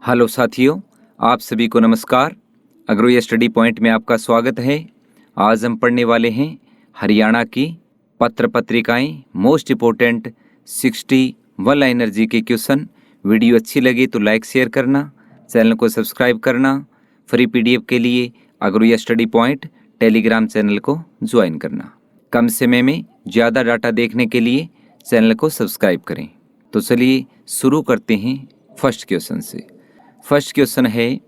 Hello साथियों, आप सभी को नमस्कार। अग्रो स्टडी पॉइंट में आपका स्वागत है। आज हम पढ़ने वाले हैं हरियाणा की पत्र पत्रिकाएं मोस्ट इम्पोर्टेंट 60 वन लाइनर जी के क्वेश्चन। वीडियो अच्छी लगे तो लाइक शेयर करना, चैनल को सब्सक्राइब करना। फ्री पीडीएफ के लिए agro study point Telegram channel को ज्वाइन करना। कम समय में ज़्यादा डाटा देखने के लिए चैनल को सब्सक्राइब करें। तो चलिए शुरू करते हैं फर्स्ट क्वेश्चन से। फर्स्ट क्वेश्चन है,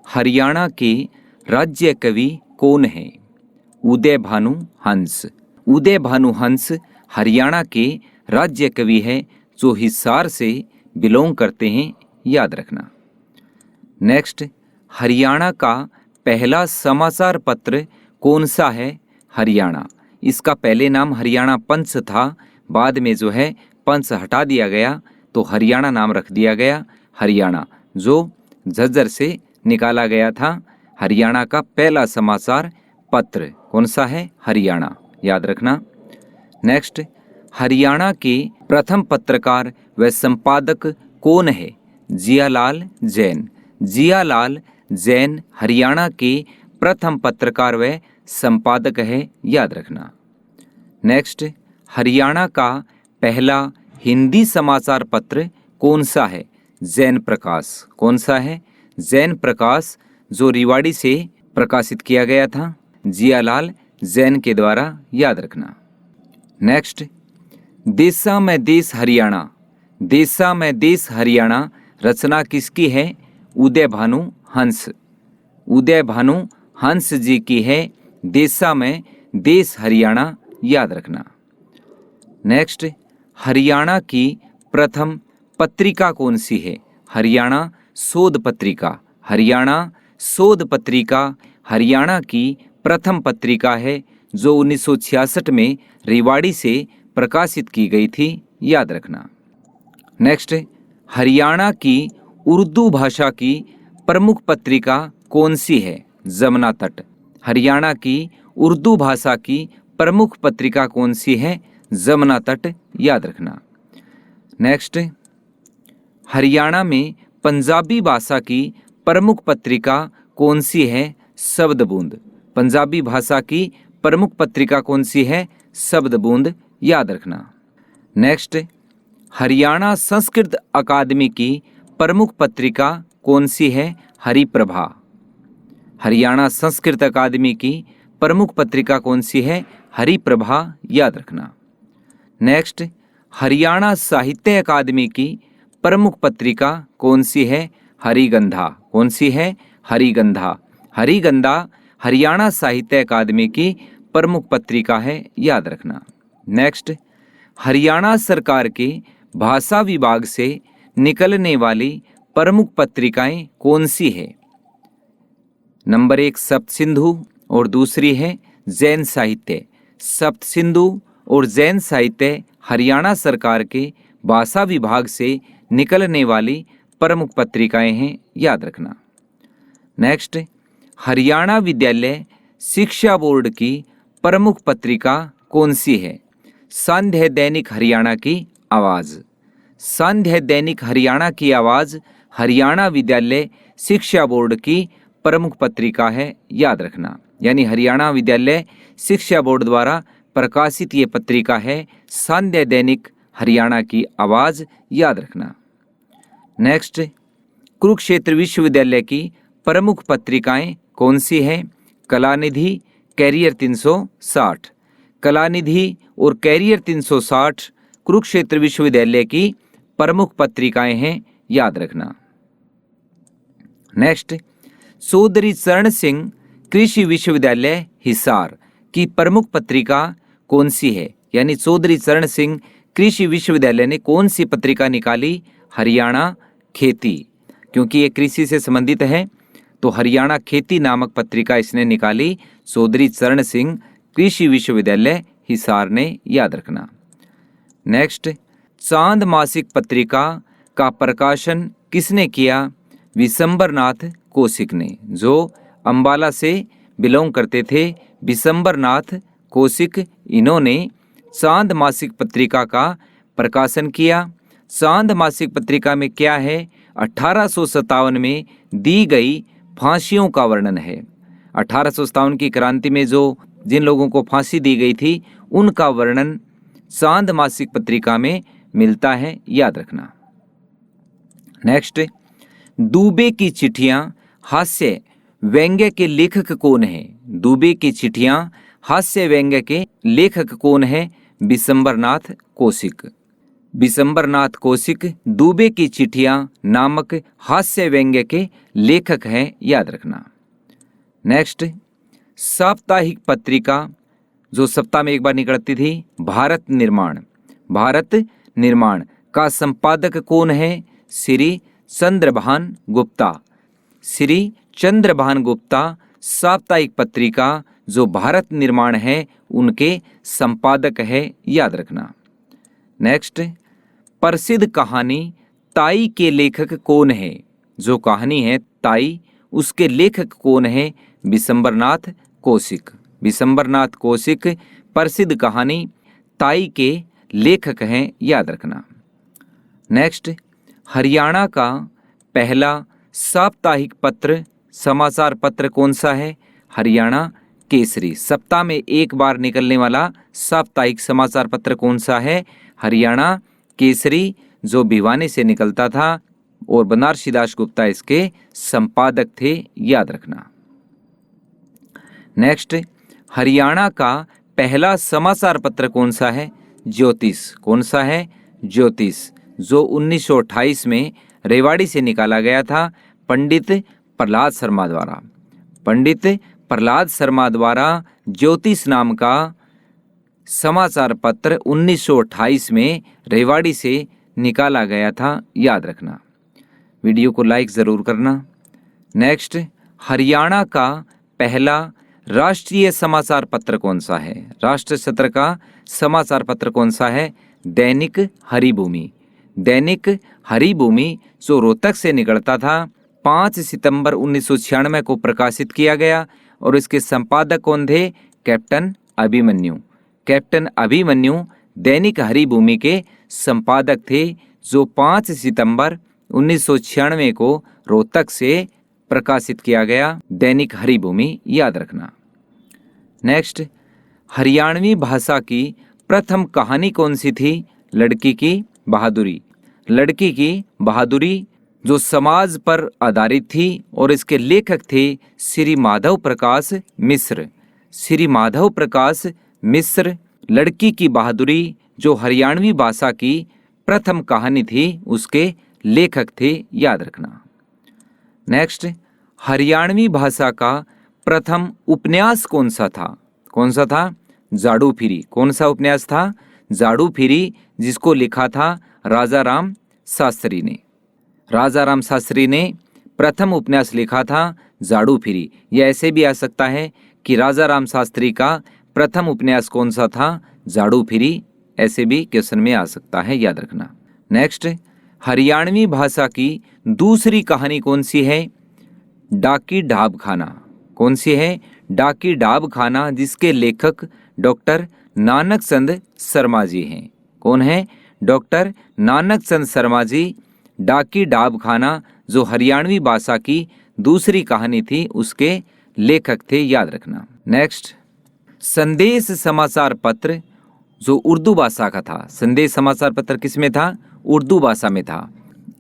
हरियाणा के राज्य कवि कौन है? उदय भानु हंस। उदय भानु हंस हरियाणा के राज्य कवि है जो हिसार से बिलोंग करते हैं, याद रखना। नेक्स्ट, हरियाणा का पहला समाचार पत्र कौन सा है? हरियाणा। इसका पहले नाम हरियाणा पंच था, बाद में जो है पंच हटा दिया गया तो हरियाणा नाम रख दिया गया। हरियाणा जो झज्जर से निकाला गया था। हरियाणा का पहला समाचार पत्र कौन सा है? हरियाणा, याद रखना। नेक्स्ट, हरियाणा के प्रथम पत्रकार व संपादक कौन है? जियालाल जैन। जियालाल जैन हरियाणा के प्रथम पत्रकार व संपादक है, याद रखना। नेक्स्ट, हरियाणा का पहला हिंदी समाचार पत्र कौन सा है? जैन प्रकाश। कौन सा है? जैन प्रकाश, जो रेवाड़ी से प्रकाशित किया गया था जियालाल जैन के द्वारा, याद रखना। नेक्स्ट, देशा में देश हरियाणा। देशा में देश हरियाणा रचना किसकी है? उदय भानु हंस। उदय भानु हंस जी की है देशा में देश हरियाणा, याद रखना। नेक्स्ट, हरियाणा की प्रथम पत्रिका कौन सी है? हरियाणा शोध पत्रिका। हरियाणा शोध पत्रिका हरियाणा की प्रथम पत्रिका है जो 1966 में रेवाड़ी से प्रकाशित की गई थी, याद रखना। नेक्स्ट, हरियाणा की उर्दू भाषा की प्रमुख पत्रिका कौन सी है? जमुना तट। हरियाणा की उर्दू भाषा की प्रमुख पत्रिका कौन सी है? जमुना तट, याद रखना। नेक्स्ट, हरियाणा में पंजाबी भाषा की प्रमुख पत्रिका कौन सी है? शब्द बूंद। पंजाबी भाषा की प्रमुख पत्रिका कौन सी है? शब्द बूंद, याद रखना। नेक्स्ट, हरियाणा संस्कृत अकादमी की प्रमुख पत्रिका कौन सी है? हरिप्रभा। हरियाणा संस्कृत अकादमी की प्रमुख पत्रिका कौन सी है? हरिप्रभा, याद रखना। नेक्स्ट, हरियाणा साहित्य अकादमी की प्रमुख पत्रिका कौन सी है? हरिगंधा। कौन सी है? हरिगंधा। हरिगंधा हरियाणा साहित्य अकादमी की प्रमुख पत्रिका है, याद रखना। नेक्स्ट, हरियाणा सरकार के भाषा विभाग से निकलने वाली प्रमुख पत्रिकाएं कौन सी है? नंबर 1 सप्त सिंधु और दूसरी है जैन साहित्य। सप्त सिंधु और जैन साहित्य हरियाणा सरकार के भाषा विभाग से निकलने वाली प्रमुख पत्रिकाएं हैं, याद रखना। नेक्स्ट, हरियाणा विद्यालय शिक्षा बोर्ड की प्रमुख पत्रिका कौन सी है? संध्या दैनिक हरियाणा की आवाज़। संध्या दैनिक हरियाणा की आवाज़ हरियाणा विद्यालय शिक्षा बोर्ड की प्रमुख पत्रिका है, याद रखना। यानी हरियाणा विद्यालय शिक्षा बोर्ड द्वारा प्रकाशित ये पत्रिका है संध्या दैनिक हरियाणा की आवाज़, याद रखना। नेक्स्ट, कुरुक्षेत्र विश्वविद्यालय की प्रमुख पत्रिकाएं कौन सी हैं? कलानिधि, कैरियर 360। कलानिधि और कैरियर 360 कुरुक्षेत्र विश्वविद्यालय की प्रमुख पत्रिकाएं हैं, याद रखना। नेक्स्ट, चौधरी चरण सिंह कृषि विश्वविद्यालय हिसार की प्रमुख पत्रिका कौन सी है? यानी चौधरी चरण सिंह कृषि विश्वविद्यालय ने कौन सी पत्रिका निकाली? हरियाणा खेती, क्योंकि ये कृषि से संबंधित है तो हरियाणा खेती नामक पत्रिका इसने निकाली। चौधरी चरण सिंह कृषि विश्वविद्यालय हिसार ने, याद रखना। नेक्स्ट, चांद मासिक पत्रिका का प्रकाशन किसने किया? विशंबरनाथ कौशिक ने, जो अंबाला से बिलोंग करते थे। विशंबरनाथ कौशिक, इन्होंने चांद मासिक पत्रिका का प्रकाशन किया। चांद मासिक पत्रिका में क्या है? 1857 में दी गई फांसियों का वर्णन है। 1857 की क्रांति में जिन लोगों को फांसी दी गई थी उनका वर्णन चांद मासिक पत्रिका में मिलता है, याद रखना। नेक्स्ट, दुबे की चिट्ठियां हास्य व्यंग्य के लेखक कौन है? दुबे की चिट्ठियां हास्य व्यंग्य के लेखक कौन है? बिशंबरनाथ कौशिक। बिशंबरनाथ कौशिक दुबे की चिट्ठियां नामक हास्य व्यंग्य के लेखक हैं, याद रखना। नेक्स्ट, साप्ताहिक पत्रिका जो सप्ताह में एक बार निकलती थी, भारत निर्माण। भारत निर्माण का संपादक कौन है? श्री चंद्रभान गुप्ता। श्री चंद्रभान गुप्ता साप्ताहिक पत्रिका जो भारत निर्माण है उनके संपादक है, याद रखना। नेक्स्ट, प्रसिद्ध कहानी ताई के लेखक कौन है? जो कहानी है ताई उसके लेखक कौन है? बिशंबरनाथ कौशिक। बिशंबरनाथ कौशिक प्रसिद्ध कहानी ताई के लेखक हैं, याद रखना। नेक्स्ट, हरियाणा का पहला साप्ताहिक पत्र समाचार पत्र कौन सा है? हरियाणा केसरी। सप्ताह में एक बार निकलने वाला साप्ताहिक समाचार पत्र कौन सा है? हरियाणा केसरी, जो भिवानी से निकलता था और बनारसी दास गुप्ता इसके संपादक थे, याद रखना। नेक्स्ट, हरियाणा का पहला समाचार पत्र कौन सा है? ज्योतिष। कौन सा है? ज्योतिष, जो 1928 में रेवाड़ी से निकाला गया था पंडित प्रहलाद शर्मा द्वारा। पंडित प्रहलाद शर्मा द्वारा ज्योतिष नाम का समाचार पत्र 1928 में रेवाड़ी से निकाला गया था, याद रखना। वीडियो को लाइक ज़रूर करना। नेक्स्ट, हरियाणा का पहला राष्ट्रीय समाचार पत्र कौन सा है? राष्ट्र सत्र का समाचार पत्र कौन सा है? दैनिक हरिभूमि। दैनिक हरिभूमि जो रोहतक से निकलता था 5 सितंबर 1996 को प्रकाशित किया गया और इसके संपादक कौन थे? कैप्टन अभिमन्यु। कैप्टन अभिमन्यु दैनिक हरिभूमि के संपादक थे, जो 5 सितंबर 1996 को रोहतक से प्रकाशित किया गया दैनिक हरिभूमि, याद रखना। नेक्स्ट, हरियाणवी भाषा की प्रथम कहानी कौन सी थी? लड़की की बहादुरी। लड़की की बहादुरी जो समाज पर आधारित थी और इसके लेखक थे श्री माधव प्रकाश मिश्र। श्री माधव प्रकाश मिश्र लड़की की बहादुरी जो हरियाणवी भाषा की प्रथम कहानी थी उसके लेखक थे, याद रखना। नेक्स्ट, हरियाणवी भाषा का प्रथम उपन्यास कौन सा था? कौन सा था? जाड़ू फिरी। कौन सा उपन्यास था? जाड़ू फिरी, जिसको लिखा था राजा राम शास्त्री ने। राजा राम शास्त्री ने प्रथम उपन्यास लिखा था जाड़ू फिरी। यह ऐसे भी आ सकता है कि राजा राम शास्त्री का प्रथम उपन्यास कौन सा था? जाड़ू फिरी। ऐसे भी क्वेश्चन में आ सकता है, याद रखना। नेक्स्ट, हरियाणवी भाषा की दूसरी कहानी कौन सी है? डाकी ढाब खाना। कौन सी है? डाकी ढाब खाना, जिसके लेखक डॉक्टर नानक चंद शर्मा जी हैं। कौन है? डॉक्टर नानक चंद शर्मा जी। डाकी ढाब खाना जो हरियाणवी भाषा की दूसरी कहानी थी उसके लेखक थे, याद रखना। नेक्स्ट, संदेश समाचार पत्र जो उर्दू भाषा का था। संदेश समाचार पत्र किस में था? उर्दू भाषा में था।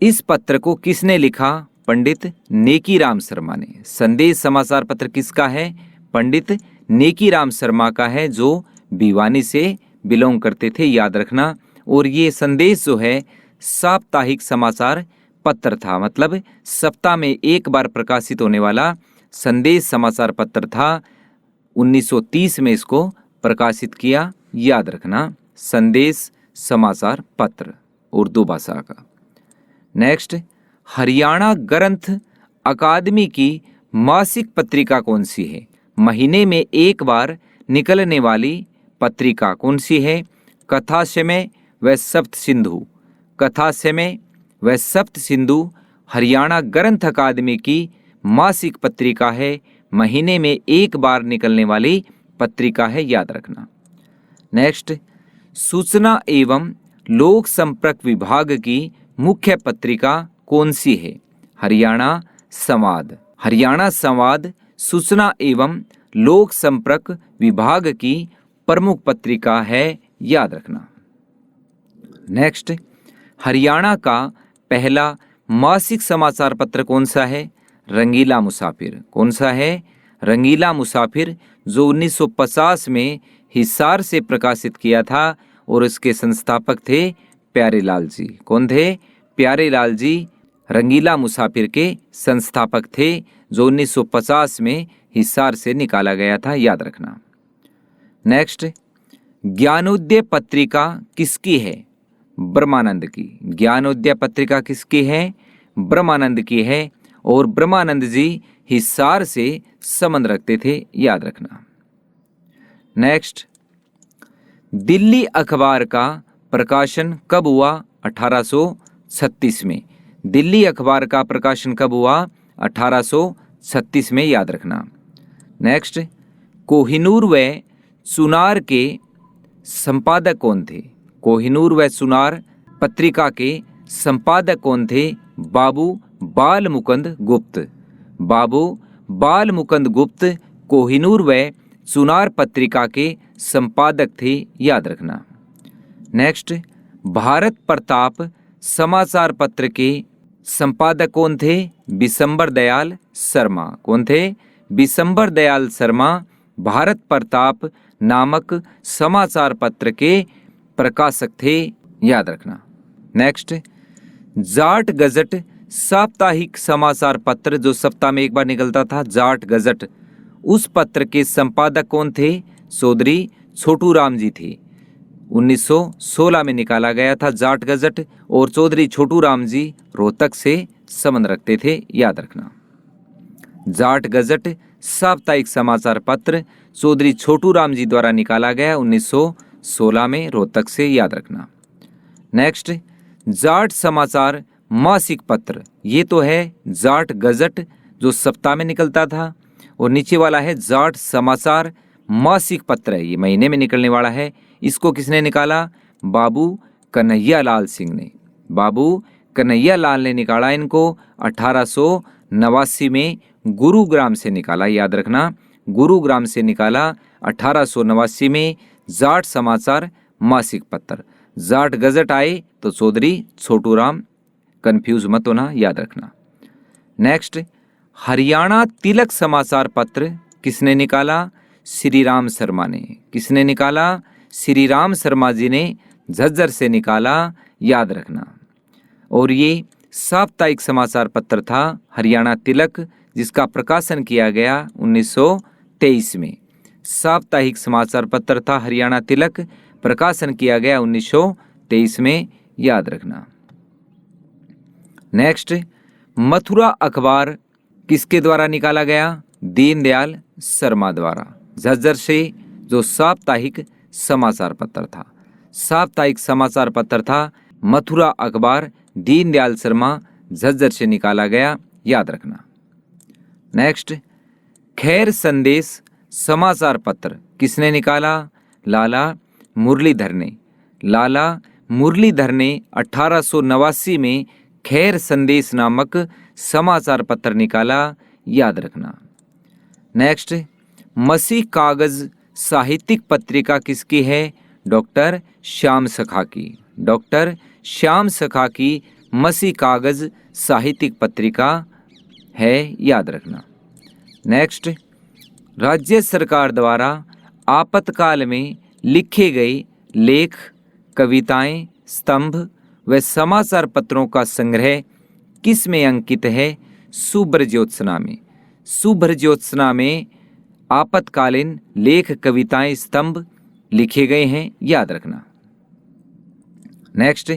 इस पत्र को किसने लिखा? पंडित नेकीराम शर्मा ने। संदेश समाचार पत्र किसका है? पंडित नेकीराम शर्मा का है, जो भिवानी से बिलोंग करते थे, याद रखना। और ये संदेश जो है साप्ताहिक समाचार पत्र था, मतलब सप्ताह में एक बार प्रकाशित होने वाला संदेश समाचार पत्र था। 1930 में इसको प्रकाशित किया, याद रखना। संदेश समाचार पत्र उर्दू भाषा का। नेक्स्ट, हरियाणा ग्रंथ अकादमी की मासिक पत्रिका कौन सी है? महीने में एक बार निकलने वाली पत्रिका कौन सी है? कथा समय व सप्त सिंधु। कथा समय व सप्त सिंधु हरियाणा ग्रंथ अकादमी की मासिक पत्रिका है। महीने में एक बार निकलने वाली पत्रिका है, याद रखना। नेक्स्ट, सूचना एवं लोक संपर्क विभाग की मुख्य पत्रिका कौन सी है? हरियाणा संवाद। हरियाणा संवाद सूचना एवं लोक संपर्क विभाग की प्रमुख पत्रिका है, याद रखना। नेक्स्ट, हरियाणा का पहला मासिक समाचार पत्र कौन सा है? रंगीला मुसाफिर। कौन सा है? रंगीला मुसाफिर, जो 1950 में हिसार से प्रकाशित किया था और इसके संस्थापक थे प्यारेलाल जी। कौन थे? प्यारेलाल जी रंगीला मुसाफिर के संस्थापक थे, जो 1950 में हिसार से निकाला गया था, याद रखना। नेक्स्ट, ज्ञानोदय पत्रिका किसकी है? ब्रह्मानंद की। ज्ञानोदय पत्रिका किसकी है? ब्रह्मानंद की है, और ब्रह्मानंद जी हिसार से संबंध रखते थे, याद रखना। नेक्स्ट, दिल्ली अखबार का प्रकाशन कब हुआ? 1836 में। दिल्ली अखबार का प्रकाशन कब हुआ? 1836 में, याद रखना। नेक्स्ट, कोहिनूर व चुनार के संपादक कौन थे? कोहिनूर व चुनार पत्रिका के संपादक कौन थे? बाबू बाल मुकुंद गुप्त। बाबू बाल मुकुंद गुप्त कोहिनूर व चुनार पत्रिका के संपादक थे, याद रखना। नेक्स्ट, भारत प्रताप समाचार पत्र के संपादक कौन थे? बिशंबर दयाल शर्मा। कौन थे? बिशंबर दयाल शर्मा भारत प्रताप नामक समाचार पत्र के प्रकाशक थे, याद रखना। नेक्स्ट, जाट गजट साप्ताहिक समाचार पत्र, जो सप्ताह में एक बार निकलता था, जाट गजट, उस पत्र के संपादक कौन थे? चौधरी छोटू राम जी थे। 1916 में निकाला गया था जाट गजट, और चौधरी छोटू राम जी रोहतक से संबंध रखते थे, याद रखना। जाट गजट साप्ताहिक समाचार पत्र चौधरी छोटू राम जी द्वारा निकाला गया 1916 में रोहतक से, याद रखना। नेक्स्ट, जाट समाचार मासिक पत्र, ये तो है जाट गजट जो सप्ताह में निकलता था, और नीचे वाला है जाट समाचार मासिक पत्र है, ये महीने में निकलने वाला है। इसको किसने निकाला? बाबू कन्हैया लाल सिंह ने। बाबू कन्हैया लाल ने निकाला इनको 1889 में गुरुग्राम से निकाला, याद रखना। गुरुग्राम से निकाला 1889 में जाट समाचार मासिक पत्र। जाट गजट आए तो चौधरी छोटू राम, कंफ्यूज मत होना, याद रखना। नेक्स्ट, हरियाणा तिलक समाचार पत्र किसने निकाला? श्री राम शर्मा ने। किसने निकाला? श्री राम शर्मा जी ने झज्जर से निकाला, याद रखना। और ये साप्ताहिक समाचार पत्र था हरियाणा तिलक, जिसका प्रकाशन किया गया 1923 में। साप्ताहिक समाचार पत्र था हरियाणा तिलक, प्रकाशन किया गया 1923 में, याद रखना। नेक्स्ट, मथुरा अखबार किसके द्वारा निकाला गया? दीनदयाल शर्मा द्वारा। झज्जर से जो साप्ताहिक समाचार पत्र था, साप्ताहिक समाचार पत्र था मथुरा अखबार, दीनदयाल शर्मा, झज्जर से निकाला गया, याद रखना। नेक्स्ट, खैर संदेश समाचार पत्र किसने निकाला? लाला मुरलीधर ने। लाला मुरलीधर ने 1889 में खैर संदेश नामक समाचार पत्र निकाला, याद रखना। नेक्स्ट, मसीह कागज साहित्यिक पत्रिका किसकी है? डॉक्टर श्याम सखा की। डॉक्टर श्याम सखा की मसीह कागज साहित्यिक पत्रिका है, याद रखना। नेक्स्ट, राज्य सरकार द्वारा आपातकाल में लिखे गए लेख, कविताएं, स्तंभ व समाचार पत्रों का संग्रह किस में अंकित है? शुभ्र ज्योत्सना में। शुभ्र ज्योत्सना में आपातकालीन लेख, कविताएं, स्तंभ लिखे गए हैं, याद रखना। नेक्स्ट,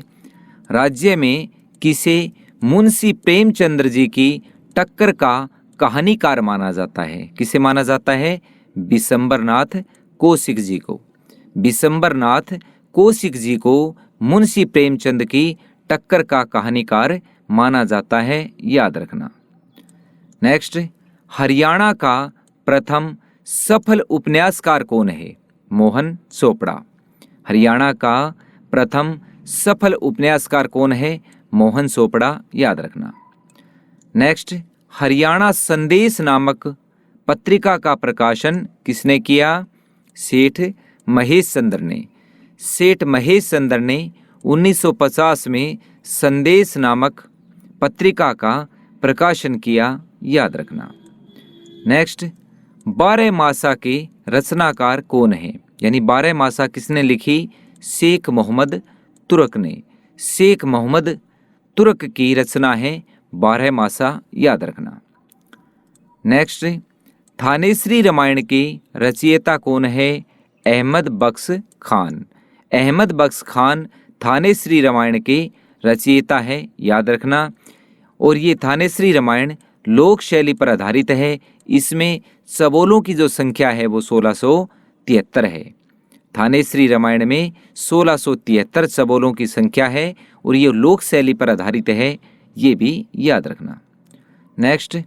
राज्य में किसे मुंशी प्रेमचंद्र जी की टक्कर का कहानीकार माना जाता है? किसे माना जाता है? बिशंबरनाथ कौशिक जी को। बिशंबरनाथ कौशिक जी को मुंशी प्रेमचंद की टक्कर का कहानीकार माना जाता है, याद रखना। नेक्स्ट, हरियाणा का प्रथम सफल उपन्यासकार कौन है? मोहन चोपड़ा। हरियाणा का प्रथम सफल उपन्यासकार कौन है? मोहन चोपड़ा, याद रखना। नेक्स्ट, हरियाणा संदेश नामक पत्रिका का प्रकाशन किसने किया? सेठ महेश चंद्र ने। सेठ महेश चंद्र ने 1950 में संदेश नामक पत्रिका का प्रकाशन किया, याद रखना। नेक्स्ट, बारहमासा के रचनाकार कौन है? यानी बारहमासा किसने लिखी? शेख मोहम्मद तुर्क ने। शेख मोहम्मद तुर्क की रचना है बारहमासा, याद रखना। नेक्स्ट, थानेश्री रामायण के रचयिता कौन है? अहमद बख्श खान। अहमद बख्श खान थानेश्री रामायण के रचयिता है, याद रखना। और ये थानेश्री रामायण लोक शैली पर आधारित है। इसमें सबोलों की जो संख्या है वो 1673 है। थानेश्री रामायण में 1673 सबोलों की संख्या है और ये लोक शैली पर आधारित है, ये भी याद रखना। नेक्स्ट,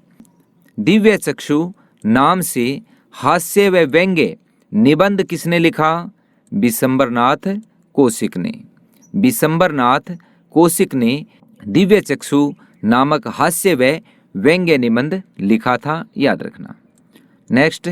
दिव्य चक्षु नाम से हास्य व व्यंग्य निबंध किसने लिखा? बिशंबरनाथ कौशिक ने। बिशंबरनाथ कौशिक ने दिव्य चक्षु नामक हास्य व व्यंग्य निबंध लिखा था, याद रखना। नेक्स्ट,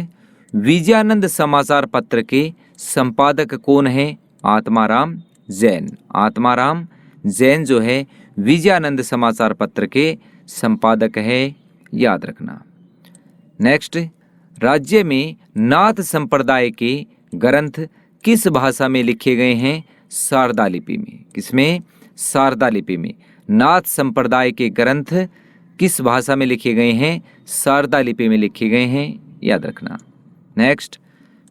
विजयानंद समाचार पत्र के संपादक कौन है? आत्माराम जैन। आत्माराम जैन जो है विजयानंद समाचार पत्र के संपादक है, याद रखना। नेक्स्ट, राज्य में नाथ संप्रदाय के ग्रंथ किस भाषा में लिखे गए हैं? शारदा लिपि में। किसमें? शारदा लिपि में। नाथ संप्रदाय के ग्रंथ किस भाषा में लिखे गए हैं? शारदा लिपि में लिखे गए हैं, याद रखना। नेक्स्ट,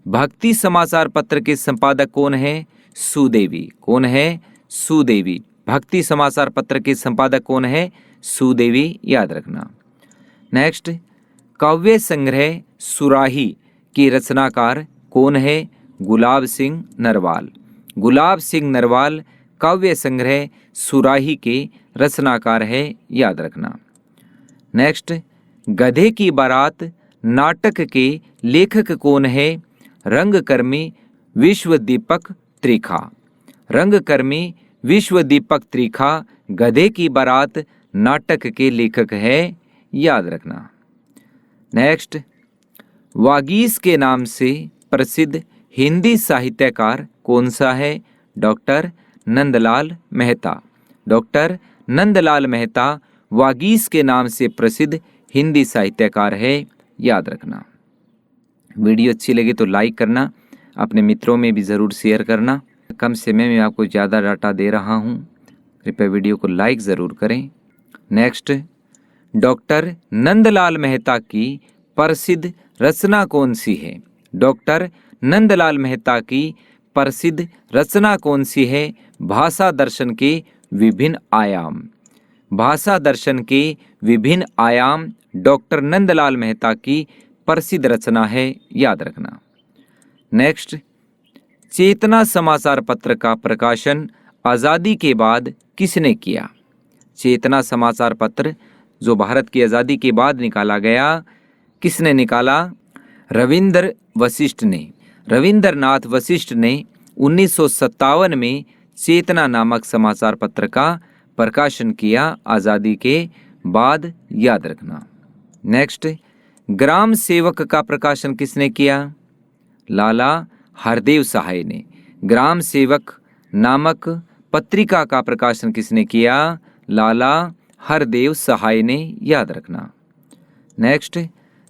भक्ति समाचार पत्र के संपादक कौन है? सुदेवी। कौन है? सुदेवी। भक्ति समाचार पत्र के संपादक कौन है? सुदेवी, याद रखना। नेक्स्ट, काव्य संग्रह सुराही के रचनाकार कौन है? गुलाब सिंह नरवाल। गुलाब सिंह नरवाल काव्य संग्रह सुराही के रचनाकार है, याद रखना। नेक्स्ट, गधे की बारात नाटक के लेखक कौन है? रंगकर्मी विश्वदीपक त्रिखा। रंगकर्मी विश्वदीपक त्रिखा गधे की बारात नाटक के लेखक है, याद रखना। नेक्स्ट, वागीश के नाम से प्रसिद्ध हिंदी साहित्यकार कौन सा है? डॉक्टर नंदलाल मेहता। डॉक्टर नंदलाल मेहता वागीश के नाम से प्रसिद्ध हिंदी साहित्यकार है, याद रखना। वीडियो अच्छी लगे तो लाइक करना, अपने मित्रों में भी ज़रूर शेयर करना। कम समय में आपको ज़्यादा डाटा दे रहा हूँ, कृपया वीडियो को लाइक ज़रूर करें। नेक्स्ट, डॉक्टर नंदलाल मेहता की प्रसिद्ध रचना कौन सी है? डॉक्टर नंदलाल मेहता की प्रसिद्ध रचना कौन सी है? भाषा दर्शन के विभिन्न आयाम। भाषा दर्शन के विभिन्न आयाम डॉक्टर नंदलाल मेहता की प्रसिद्ध रचना है, याद रखना। नेक्स्ट, चेतना समाचार पत्र का प्रकाशन आज़ादी के बाद किसने किया? चेतना समाचार पत्र जो भारत की आज़ादी के बाद निकाला गया, किसने निकाला? रविंद्र वशिष्ठ ने। रविंद्रनाथ वशिष्ठ ने 1957 में चेतना नामक समाचार पत्र का प्रकाशन किया आज़ादी के बाद, याद रखना। नेक्स्ट, ग्राम सेवक का प्रकाशन किसने किया? लाला हरदेव सहाय ने। ग्राम सेवक नामक पत्रिका का प्रकाशन किसने किया? लाला हरदेव सहाय ने, याद रखना। नेक्स्ट,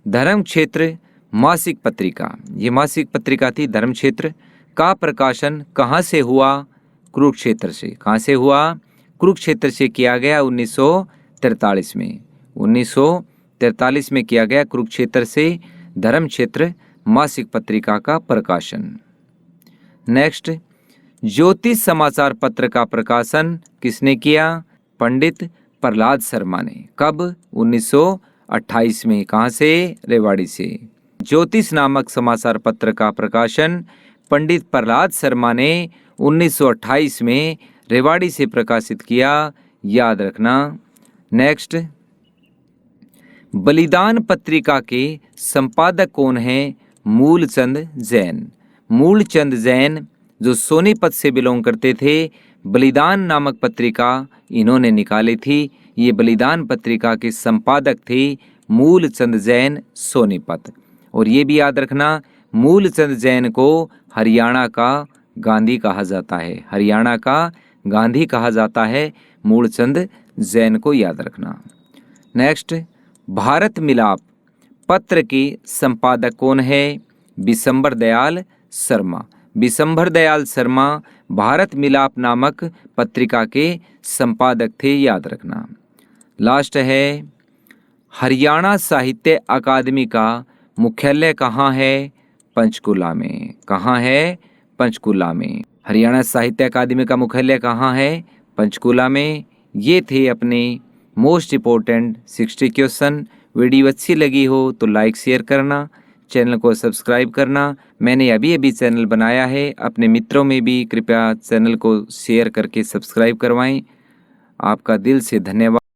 धर्म क्षेत्र मासिक पत्रिका, ये मासिक पत्रिका थी धर्म क्षेत्र, का प्रकाशन कहाँ से हुआ? कुरुक्षेत्र से। कहाँ से हुआ? कुरुक्षेत्र से किया गया 1943 में। 1943 में किया गया कुरुक्षेत्र से धर्म क्षेत्र मासिक पत्रिका का प्रकाशन। नेक्स्ट, ज्योतिष समाचार पत्र का प्रकाशन किसने किया? पंडित प्रहलाद शर्मा ने। कब? 1928 में। कहाँ से? रेवाड़ी से। ज्योतिष नामक समाचार पत्र का प्रकाशन पंडित प्रहलाद शर्मा ने 1928 में रेवाड़ी से प्रकाशित किया, याद रखना। नेक्स्ट, बलिदान पत्रिका के संपादक कौन है? मूलचंद जैन। मूलचंद जैन जो सोनीपत से बिलोंग करते थे, बलिदान नामक पत्रिका इन्होंने निकाली थी। ये बलिदान पत्रिका के संपादक थे मूलचंद जैन सोनीपत। और ये भी याद रखना, मूलचंद जैन को हरियाणा का गांधी कहा जाता है। हरियाणा का गांधी कहा जाता है मूलचंद जैन को, याद रखना। नेक्स्ट, भारत मिलाप पत्र के संपादक कौन है? बिशंबर दयाल शर्मा। बिशंबर दयाल शर्मा भारत मिलाप नामक पत्रिका के संपादक थे, याद रखना। लास्ट है, हरियाणा साहित्य अकादमी का मुख्यालय कहाँ है? पंचकुला में। कहाँ है? पंचकुला में। हरियाणा साहित्य अकादमी का मुख्यालय कहाँ है? पंचकुला में। ये थे अपने मोस्ट इम्पोर्टेंट 60 क्वेश्चन। वीडियो अच्छी लगी हो तो लाइक शेयर करना, चैनल को सब्सक्राइब करना। मैंने अभी चैनल बनाया है, अपने मित्रों में भी कृपया चैनल को शेयर करके सब्सक्राइब करवाएं। आपका दिल से धन्यवाद।